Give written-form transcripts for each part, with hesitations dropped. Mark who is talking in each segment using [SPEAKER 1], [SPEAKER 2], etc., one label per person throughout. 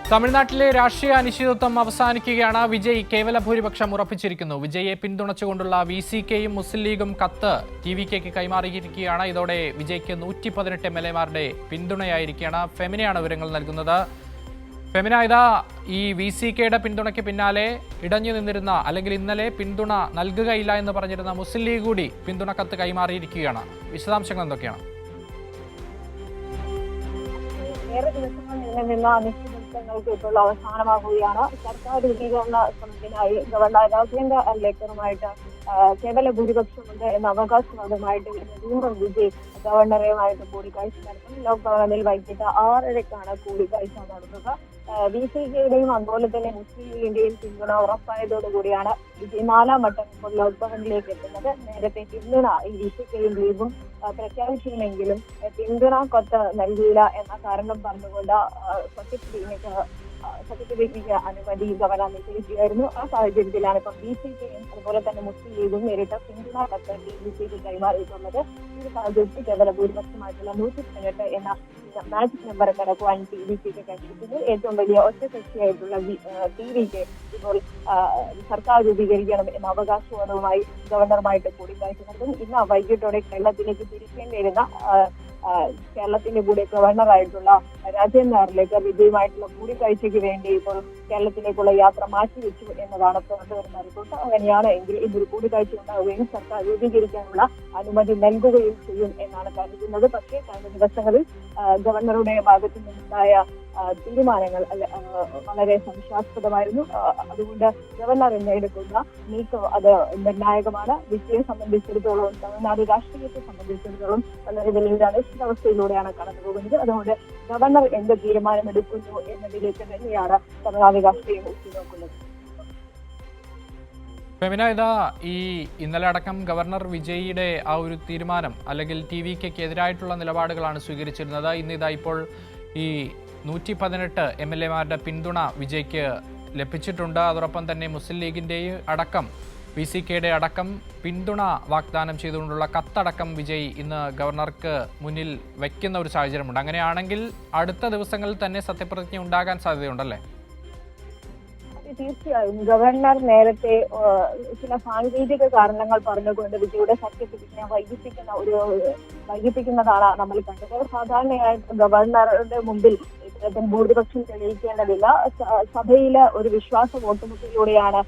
[SPEAKER 1] തമിഴ്നാട്ടിലെ രാഷ്ട്രീയ അനിശ്ചിതത്വം അവസാനിക്കുകയാണ്. വിജയ് കേവല ഭൂരിപക്ഷം ഉറപ്പിച്ചിരിക്കുന്നു. വിജയെ പിന്തുണച്ചുകൊണ്ടുള്ള VCKയും മുസ്ലിം ലീഗും കത്ത് TVKക്ക് കൈമാറിയിരിക്കുകയാണ്. ഇതോടെ വിജയ്ക്ക് 118 MLA-മാരുടെ പിന്തുണയായിരിക്കുകയാണ്. ഫെമിനയാണ് വിവരങ്ങൾ നൽകുന്നത്. ഫെമിന, ഇതാ ഈ VCKയുടെ പിന്തുണയ്ക്ക് പിന്നാലെ ഇടഞ്ഞു നിന്നിരുന്ന അല്ലെങ്കിൽ ഇന്നലെ പിന്തുണ നൽകുകയില്ല എന്ന് പറഞ്ഞിരുന്ന മുസ്ലിം ലീഗ് കൂടി പിന്തുണ കത്ത് കൈമാറിയിരിക്കുകയാണ്. വിശദാംശങ്ങൾ എന്തൊക്കെയാണ്?
[SPEAKER 2] ഏറെ ദിവസങ്ങൾ നിലനിന്ന അനിശ്ചിതത്വങ്ങൾക്ക് ഇപ്പോൾ അവസാനമാകുകയാണ്. സർക്കാർ രൂപീകരണ ശ്രമത്തിനായി ഗവർണർ രാജേന്ദ്ര അർലേക്കറുമായിട്ട് കേവല ഭൂരിപക്ഷമുണ്ട് എന്ന അവകാശവാദമായിട്ട് വീണ്ടും വിജയ് ഗവർണറുമായിട്ട് കൂടിക്കാഴ്ച നടത്തും. ലോക്ഭവനിൽ വൈകിട്ട് 6:30-ക്കാണ് കൂടിക്കാഴ്ച നടത്തുക. VCKയുടെയും അതുപോലെ തന്നെ മുസ്ലിം ലീഗിന്റെയും പിന്തുണ ഉറപ്പായതോടുകൂടിയാണ് വിജയ് 4ാം വട്ടം ഇപ്പോൾ ലോക്ഭവനിലേക്ക് എത്തുന്നത്. നേരത്തെ പിന്തുണ ഈ VCKയും ലീഗും പ്രഖ്യാപിച്ചിരുന്നെങ്കിലും പിന്തുണ കത്ത് നൽകിയില്ല എന്ന കാരണം പറഞ്ഞുകൊണ്ട് സർട്ടിഫിക്കറ്റിലേക്ക് അനുമതി ഗവർണർ നിഷേധിക്കുകയായിരുന്നു. ആ സാഹചര്യത്തിലാണ് ഇപ്പം VCKയും അതുപോലെ തന്നെ മുസ്ലിം ലീഗും നേരിട്ട് പിന്തുണ കത്ത് TVKക്ക് കൈമാറിയിട്ടുള്ളത്. ഈ സാഹചര്യത്തിൽ കേവല ഭൂരിപക്ഷമായിട്ടുള്ള 118 എന്ന മാജിക് നമ്പർ കടക്കുവാൻ TVKക്ക് കഴിഞ്ഞിരിക്കുന്നു. ഏറ്റവും വലിയ ഒറ്റകക്ഷിയായിട്ടുള്ള TVK ഇപ്പോൾ സർക്കാർ രൂപീകരിക്കണം എന്ന അവകാശവാദവുമായി ഗവർണറുമായിട്ട് കൂടിക്കാഴ്ച നടത്തും. ഇന്ന് വൈകിട്ടോടെ കേരളത്തിലേക്ക് തിരിക്കേണ്ടിയിരുന്ന കേരളത്തിന്റെ കൂടെ ഗവർണറായിട്ടുള്ള രാജേന്ദ്ര അർലേക്കർ വിജയുമായിട്ടുള്ള കൂടിക്കാഴ്ചയ്ക്ക് വേണ്ടി ഇപ്പോൾ കേരളത്തിലേക്കുള്ള യാത്ര മാറ്റിവെച്ചു എന്നതാണ് പുറത്തുവരുന്ന റിപ്പോർട്ട്. അങ്ങനെയാണ് എങ്കിൽ ഇന്നൊരു കൂടിക്കാഴ്ച ഉണ്ടാവുകയും സർക്കാർ രൂപീകരിക്കാനുള്ള അനുമതി നൽകുകയും ചെയ്യും എന്നാണ് കരുതുന്നത്. പക്ഷേ കഴിഞ്ഞ ദിവസങ്ങളിൽ ഗവർണറുടെ ഭാഗത്തു നിന്നുണ്ടായ തീരുമാനങ്ങൾ വളരെ സംശയാസ്പദമായിരുന്നു. അതുകൊണ്ട് ഗവർണർ എടുക്കുന്ന നീക്കം അത് നിർണായകമാണ്. വിജയെ സംബന്ധിച്ചിടത്തോളം തമിഴ്നാട് രാഷ്ട്രീയത്തെ സംബന്ധിച്ചിടത്തോളം വളരെ വലിയൊരു അനിശ്ചിതാവസ്ഥയിലൂടെയാണ് കടന്നുപോകുന്നത്. അതുകൊണ്ട് ഗവർണർ എന്ത് തീരുമാനമെടുക്കുന്നു എന്നതിലേക്ക് തന്നെയാണ് തമിഴ്നാട് രാഷ്ട്രീയം ഉറ്റുനോക്കുന്നത്.
[SPEAKER 1] ഫെമിന, ഇതാ ഈ ഇന്നലെ അടക്കം ഗവർണർ വിജയിയുടെ ആ ഒരു തീരുമാനം അല്ലെങ്കിൽ TVKക്ക് എതിരായിട്ടുള്ള നിലപാടുകളാണ് സ്വീകരിച്ചിരുന്നത്. ഇന്നിതാ ഇപ്പോൾ ഈ 118 MLA-മാരുടെ പിന്തുണ വിജയ്ക്ക് ലഭിച്ചിട്ടുണ്ട്. അതോടൊപ്പം തന്നെ മുസ്ലിം ലീഗിൻ്റെ അടക്കം VCKയുടെ അടക്കം പിന്തുണ വാഗ്ദാനം ചെയ്തുകൊണ്ടുള്ള കത്തടക്കം വിജയ് ഇന്ന് ഗവർണർക്ക് മുന്നിൽ വയ്ക്കുന്ന ഒരു സാഹചര്യമുണ്ട്. അങ്ങനെയാണെങ്കിൽ അടുത്ത ദിവസങ്ങളിൽ തന്നെ സത്യപ്രതിജ്ഞ ഉണ്ടാകാൻ സാധ്യതയുണ്ടല്ലേ?
[SPEAKER 2] തീർച്ചയായും ഗവർണർ നേരത്തെ ചില സാങ്കേതിക കാരണങ്ങൾ പറഞ്ഞുകൊണ്ട് വിജയുടെ സത്യപ്രതിജ്ഞ വൈകിപ്പിക്കുന്നതാണ് നമ്മൾ കണ്ടത്. സാധാരണയായിട്ട് ഗവർണറുടെ മുമ്പിൽ ഇത്തരത്തിൽ ഭൂരിപക്ഷം തെളിയിക്കേണ്ടതില്ല. സഭയിലെ ഒരു വിശ്വാസ വോട്ടുമുട്ടിലൂടെയാണ്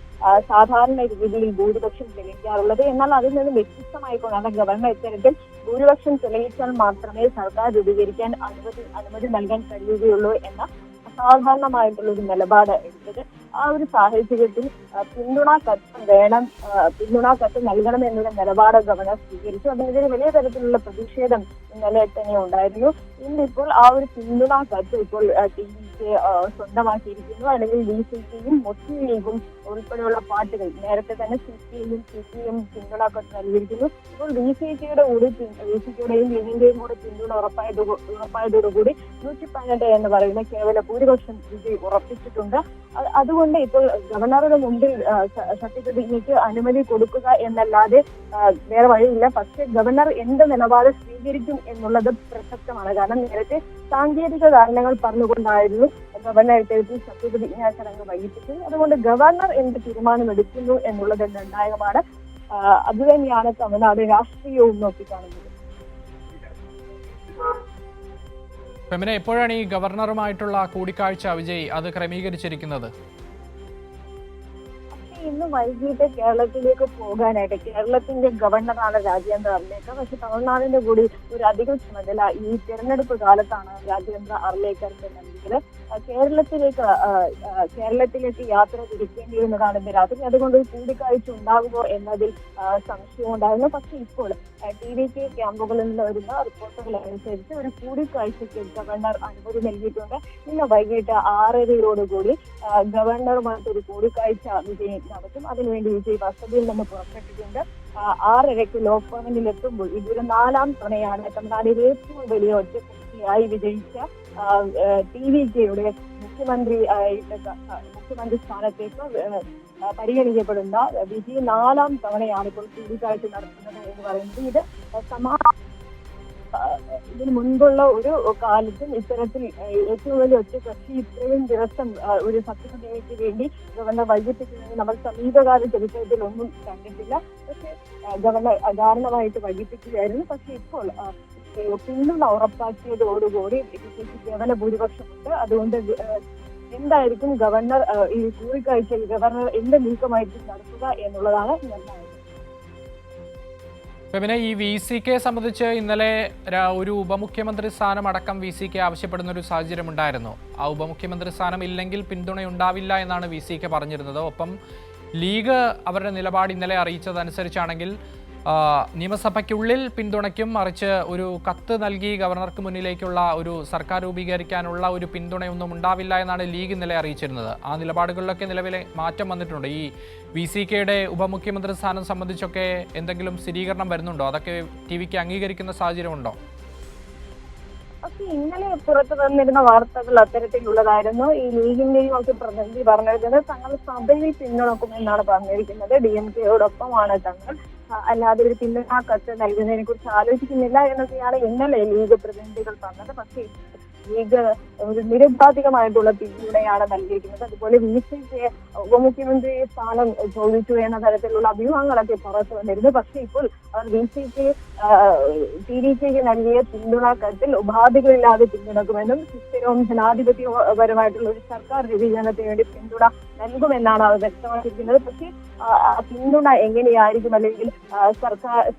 [SPEAKER 2] സാധാരണ രീതിയിൽ ഭൂരിപക്ഷം തെളിയിക്കാറുള്ളത്. എന്നാൽ അതിൽ നിന്ന് വ്യത്യസ്തമായിക്കൊണ്ടാണ് ഗവർണർ ഇത്തരത്തിൽ ഭൂരിപക്ഷം തെളിയിച്ചാൽ മാത്രമേ സർക്കാർ രൂപീകരിക്കാൻ അനുമതി നൽകാൻ കഴിയുകയുള്ളൂ എന്ന അസാധാരണമായിട്ടുള്ള ഒരു നിലപാട് എടുത്തത്. ആ ഒരു സാഹചര്യത്തിൽ പിന്തുണ കത്ത് നൽകണം എന്നൊരു നിലപാട് ഗവർണർ സ്വീകരിച്ചു. അതിനെതിരെ വലിയ തരത്തിലുള്ള പ്രതിഷേധം ഇന്നലെ തന്നെ ഉണ്ടായിരുന്നു. ഇന്നിപ്പോൾ ആ ഒരു പിന്തുണ കത്ത് ഇപ്പോൾ TVK സ്വന്തമാക്കിയിരിക്കുന്നു. അല്ലെങ്കിൽ VCKയും മുസ്ലിം ലീഗും ഉൾപ്പെടെയുള്ള പാർട്ടികൾ നേരത്തെ തന്നെ CPM പിന്തുണ കത്ത് നൽകിയിരിക്കുന്നു. ഇപ്പോൾ VCKയുടെയും ലീഗിന്റെയും കൂടെ പിന്തുണ ഉറപ്പായതോടുകൂടി 118 എന്ന് പറയുന്ന കേവല ഭൂരിപക്ഷം വിജയ് ഉറപ്പിച്ചിട്ടുണ്ട്. അതുകൊണ്ട് ഇപ്പോൾ ഗവർണറുടെ മുമ്പിൽ സത്യപ്രതിജ്ഞയ്ക്ക് അനുമതി കൊടുക്കുക എന്നല്ലാതെ വേറെ വഴിയില്ല. പക്ഷെ ഗവർണർ എന്ത് നിലപാട് സ്വീകരിക്കും എന്നുള്ളത് പ്രസക്തമാണ്. കാരണം നേരത്തെ സാങ്കേതിക കാരണങ്ങൾ പറഞ്ഞുകൊണ്ടായിരുന്നു ഗവർണർ ഇത്തരത്തിൽ സത്യപ്രതിജ്ഞാ ചടങ്ങ് വൈകിപ്പിച്ചത്. അതുകൊണ്ട് ഗവർണർ എന്ത് തീരുമാനമെടുക്കുന്നു എന്നുള്ളത് നിർണായകമാണ്. അതുതന്നെയാണ് തമിഴ്നാട് രാഷ്ട്രീയവും നോക്കിക്കാണുന്നത്.
[SPEAKER 1] ഫെമിന, എപ്പോഴാണ് ഈ ഗവർണറുമായിട്ടുള്ള കൂടിക്കാഴ്ച വിജയ് അത് ക്രമീകരിച്ചിരിക്കുന്നത്?
[SPEAKER 2] ഇന്ന് വൈകിട്ട് കേരളത്തിലേക്ക് പോകാനായിട്ട് കേരളത്തിന്റെ ഗവർണറാണ് രാജേന്ദ്ര അർലേക്കർ. പക്ഷെ തമിഴ്നാടിന്റെ കൂടി ഒരു അധിക ചുമതല ഈ തെരഞ്ഞെടുപ്പ് കാലത്താണ് രാജേന്ദ്ര അർലേക്കറിന്റെ നൽകിയത്. കേരളത്തിലേക്ക് യാത്ര തിരിക്കേണ്ടിയിരുന്നതാണ് ഇന്ന് രാത്രി. അതുകൊണ്ട് ഒരു കൂടിക്കാഴ്ച ഉണ്ടാകുമോ എന്നതിൽ സംശയമുണ്ടായിരുന്നു. പക്ഷെ ഇപ്പോൾ TVK ക്യാമ്പുകളിൽ നിന്ന് വരുന്ന റിപ്പോർട്ടുകൾ അനുസരിച്ച് ഒരു കൂടിക്കാഴ്ചയ്ക്ക് ഗവർണർ അനുമതി നൽകിയിട്ടുണ്ട്. ഇന്ന് വൈകിട്ട് 6:30 ഗവർണറുമായിട്ടൊരു കൂടിക്കാഴ്ച വിജയ് നടത്തും. അതിനുവേണ്ടി വിജയ് വസതിയിൽ നിന്ന് പുറപ്പെട്ടിട്ടുണ്ട്. 6:30 ലോക്ഭവനിൽ എത്തുമ്പോൾ ഇതൊരു 4ാം തവണയാണ് തമിഴ്നാടിലെ ഏറ്റവും വലിയ ഒറ്റകക്ഷിയായി വിജയിച്ച TVKയുടെ മുഖ്യമന്ത്രി സ്ഥാനത്തേക്ക് പരിഗണിക്കപ്പെടുന്ന വിജയ് 4ാം തവണയാണ് ഇപ്പോൾ കൂടിക്കാഴ്ച നടത്തുന്നത് എന്ന് പറയുന്നത്. ഇത് ഇതിന് മുൻപുള്ള ഒരു കാലത്തും ഇത്തരത്തിൽ ഏറ്റവും വലിയ ഒറ്റക്കക്ഷി ഇത്രയും ദിവസം ഒരു സത്യപ്രതിജ്ഞയ്ക്ക് വേണ്ടി ഗവർണർ വൈകിപ്പിക്കുന്നത് നമ്മൾ സമീപകാല ചരിത്രത്തിൽ ഒന്നും കണ്ടിട്ടില്ല. പക്ഷെ ഗവർണർ അകാരണമായിട്ട് വൈകിപ്പിക്കുകയായിരുന്നു. പക്ഷെ ഇപ്പോൾ പിന്തുണ ഉറപ്പാക്കിയതോടുകൂടി ബിജെപിക്ക് കേവല ഭൂരിപക്ഷമുണ്ട്. അതുകൊണ്ട് എന്തായിരിക്കും ഗവർണർ ഈ കൂടിക്കാഴ്ചയിൽ ഗവർണർ എന്ത് നീക്കമായിരിക്കും നടത്തുക എന്നുള്ളതാണ് നിർണായകം.
[SPEAKER 1] പിന്നെ ഈ VC-യെ സംബന്ധിച്ച് ഇന്നലെ ഒരു ഉപമുഖ്യമന്ത്രി സ്ഥാനം അടക്കം VC-ക്ക് ആവശ്യപ്പെടുന്ന ഒരു സാഹചര്യം ഉണ്ടായിരുന്നു. ആ ഉപമുഖ്യമന്ത്രി സ്ഥാനം ഇല്ലെങ്കിൽ പിന്തുണയുണ്ടാവില്ല എന്നാണ് VC-ക്ക് പറഞ്ഞിരുന്നത്. ഒപ്പം ലീഗ് അവരുടെ നിലപാട് ഇന്നലെ അറിയിച്ചതനുസരിച്ചാണെങ്കിൽ നിയമസഭയ്ക്കുള്ളിൽ പിന്തുണയ്ക്കും, മറിച്ച് ഒരു കത്ത് നൽകി ഗവർണർക്ക് മുന്നിലേക്കുള്ള ഒരു സർക്കാർ രൂപീകരിക്കാനുള്ള ഒരു പിന്തുണയൊന്നും ഉണ്ടാവില്ല എന്നാണ് ലീഗ് ഇന്നലെ അറിയിച്ചിരുന്നത്. ആ നിലപാടുകളിലൊക്കെ നിലവിലെ മാറ്റം വന്നിട്ടുണ്ട്. ഈ VC-യുടെ ഉപമുഖ്യമന്ത്രി സ്ഥാനം സംബന്ധിച്ചൊക്കെ എന്തെങ്കിലും സ്ഥിരീകരണം വരുന്നുണ്ടോ? അതൊക്കെ TV-ക്ക് അംഗീകരിക്കുന്ന സാഹചര്യമുണ്ടോ?
[SPEAKER 2] പക്ഷെ ഇന്നലെ പുറത്തു വന്നിരുന്ന വാർത്തകൾ അത്തരത്തിലുള്ളതായിരുന്നു. ഈ ലീഗിന്റെയും ഒക്കെ പ്രതിനിധി പറഞ്ഞിരിക്കുന്നത് തങ്ങൾ സഭയിൽ പിന്തുണക്കുമെന്നാണ് പറഞ്ഞിരിക്കുന്നത്. DMK-യോടൊപ്പമാണ് തങ്ങൾ, അല്ലാതെ ഒരു പിന്തുണ കത്ത് നൽകുന്നതിനെ കുറിച്ച് ആലോചിക്കുന്നില്ല എന്നൊക്കെയാണ് ഇന്നലെ ലീഗ് പ്രതിനിധികൾ പറഞ്ഞത്. പക്ഷേ ലീഗ് ഒരു നിരുപാധികമായിട്ടുള്ള പിന്തുണയാണ് നൽകിയിരിക്കുന്നത്. അതുപോലെ VC-ക്ക് ഉപമുഖ്യമന്ത്രി സ്ഥാനം ചോദിച്ചു എന്ന തരത്തിലുള്ള അഭിമുഖങ്ങളൊക്കെ പുറത്തു വന്നിരുന്നു. പക്ഷേ ഇപ്പോൾ അവർ VC-ക്ക് TDK-ക്ക് നൽകിയ പിന്തുണ കത്തിൽ ഉപാധികളില്ലാതെ പിന്തുണക്കുമെന്നും സുസ്ഥിരവും ജനാധിപത്യപരമായിട്ടുള്ള ഒരു സർക്കാർ രൂപീകരണത്തിന് വേണ്ടി പിന്തുണ നൽകുമെന്നാണ് അവർ വ്യക്തമാക്കിയിരിക്കുന്നത്. പക്ഷേ പിന്തുണ എങ്ങനെയായിരിക്കും, അല്ലെങ്കിൽ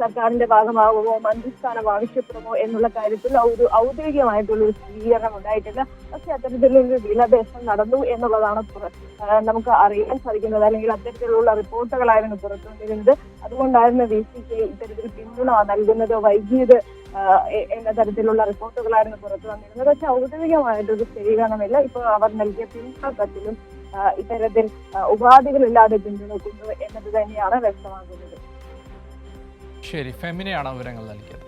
[SPEAKER 2] സർക്കാരിന്റെ ഭാഗമാകുമോ, മന്ത്രിസ്ഥാനം ആവശ്യപ്പെടുമോ എന്നുള്ള കാര്യത്തിൽ ഒരു ഔദ്യോഗികമായിട്ടുള്ള ഒരു സ്ഥിരീകരണം ഉണ്ടായിട്ടില്ല. പക്ഷെ അത്തരത്തിലുള്ള വിലപേശം നടന്നു എന്നുള്ളതാണ് നമുക്ക് അറിയാൻ സാധിക്കുന്നത്. അല്ലെങ്കിൽ അത്തരത്തിലുള്ള റിപ്പോർട്ടുകളായിരുന്നു പുറത്തു വന്നിരുന്നത്. അതുകൊണ്ടായിരുന്നു VC-ക്ക് ഇത്തരത്തിൽ പിന്തുണ നൽകുന്നത് വൈകിയത് എന്ന തരത്തിലുള്ള റിപ്പോർട്ടുകളായിരുന്നു പുറത്തു വന്നിരുന്നത്. പക്ഷെ ഔദ്യോഗികമായിട്ടൊരു സ്ഥിരീകരണമില്ല. ഇപ്പോൾ അവർ നൽകിയ പിന്തുണ കത്തിലും ഇത്തരത്തിൽ ഉപാധികളില്ലാതെ പിന്തുണക്കുന്നു എന്നത് തന്നെയാണ് വ്യക്തമാകുന്നത്.
[SPEAKER 1] ശരി, ഫെമിനെയാണ് വിവരങ്ങൾ നൽകിയത്.